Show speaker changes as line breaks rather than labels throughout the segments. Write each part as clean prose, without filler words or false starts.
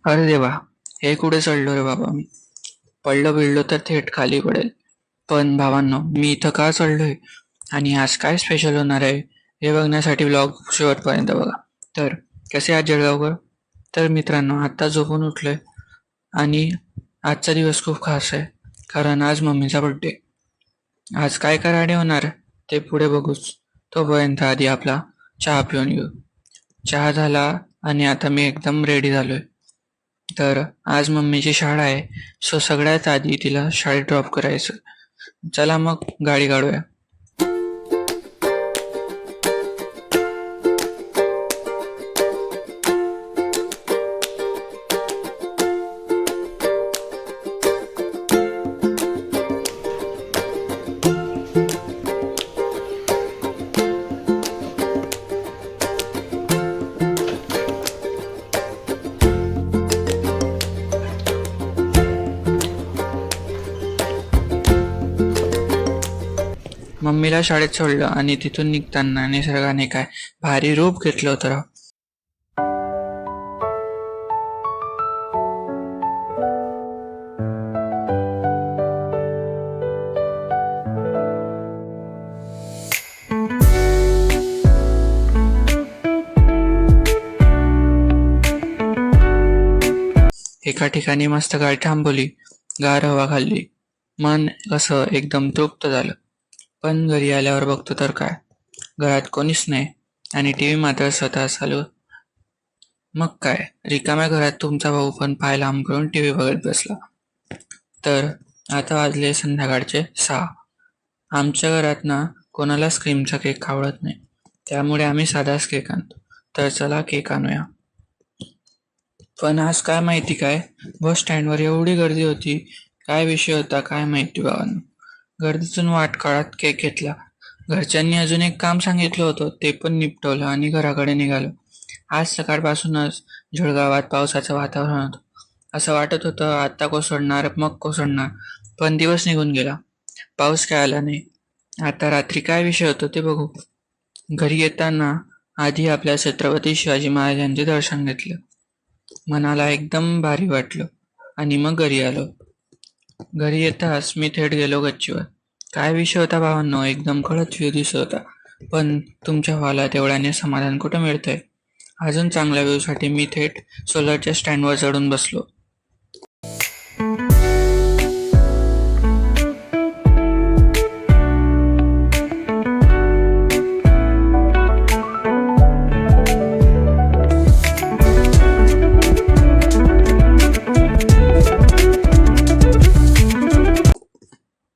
अरे देवा, हे कुठे चढलो रे बाबा मी. पडलो बिडलो तर थेट खाली पडेल. पण भावांनो, मी इथं का चढलोय आणि आज काय स्पेशल होणार आहे हे बघण्यासाठी व्लॉग शेवटपर्यंत बघा. तर कसे आहात जळगावकर? तर मित्रांनो, आत्ता झोपून उठलोय आणि आजचा दिवस खूप खास आहे, कारण आज मम्मीचा बर्थडे. आज काय कराडे होणार ते पुढे बघूच. तोपर्यंत आधी आपला चहा पिऊन घेऊ. चहा झाला आणि आता मी एकदम रेडी झालोय. तर आज मम्मीची शाळा आहे, सो सगळ्यात आधी तिला शाळेत ड्रॉप करायचं. चला मग गाडी काढूया. मम्मीला शाळेत सोडलं आणि तिथून निघताना निसर्गाने काय भारी रूप घेतलं होतं राव. एका ठिकाणी मस्त गाडी थांबवली, गार हवा खाल्ली, मन कसं एकदम तृप्त झालं. पण घरी आल्यावर बघतो तर काय, घरात कोणीच नाही आणि टीव्ही मात्र स्वतः चालू. मग काय, रिकाम्या घरात तुमचा भाऊ पण पाय लांब करून टीव्ही बघत बसला. तर आता वाजले संध्याकाळचे 6. आमच्या घरात ना कोणालाच क्रीमचा केक आवडत नाही, त्यामुळे आम्ही साधाच केक आणतो. तर चला केक आणूया. पण आज काय माहिती काय, बस स्टँडवर एवढी गर्दी होती. काय विषय होता काय माहिती बाबांनो. गर्दीतून वाट काढत केक घेतला. घरच्यांनी अजून एक काम सांगितलं होतं, ते पण निपटवलं आणि घराकडे निघालो. आज सकाळपासूनच जळगावात पावसाचं वातावरण होतं. असं वाटत होतं आत्ता कोसळणार मग कोसळणार, पण दिवस निघून गेला. पाऊस काय आला नाही. आता रात्री काय विषय होतो ते बघू. घरी येताना आधी आपल्या छत्रपती शिवाजी महाराजांचे दर्शन घेतलं. मनाला एकदम भारी वाटलं आणि मग घरी आलो. घरी येताच मी थेट गेलो गच्चीवर. काय विषय होता भावांनो, एकदम कडक व्ह्यू दिसत होता. पण तुमच्या भावाला तेवढ्याने समाधान कुठं मिळतंय. अजून चांगल्या व्ह्यूसाठी मी थेट सोलरच्या स्टँडवर चढून बसलो.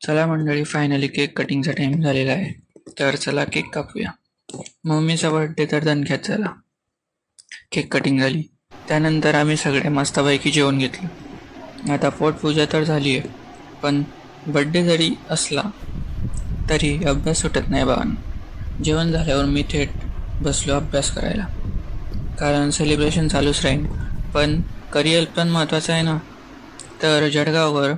चला मंडळी, फायनली केक कटिंगचा टाइम झालेला आहे. तर चला केक कापूया. मम्मीचा बर्थडे तर दणक्यात झाला. केक कटिंग झाली, त्यानंतर आम्ही सगळे मस्तपैकी जेवण घेतलं. आता पोटपूजा तर झाली आहे, पण बर्थडे जरी असला तरी अभ्यास सुटत नाही बाबांनो. जेवण झाल्यावर मी थेट बसलो अभ्यास करायला, कारण सेलिब्रेशन चालूच राहील, पण करिअर पण महत्त्वाचं आहे ना. तर जळगाववर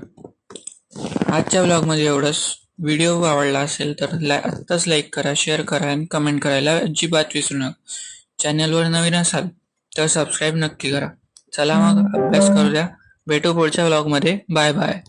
आजच्या व्लॉगमध्ये एवढंच. व्हिडिओ आवडला असेल तर आत्ताच लाईक करा, शेअर करा आणि कमेंट करायला अजिबात विसरू नका. चॅनलवर नवीन असाल तर सबस्क्राईब नक्की करा. चला मग अभ्यास करू द्या. भेटू पुढच्या व्लॉगमध्ये. Bye bye.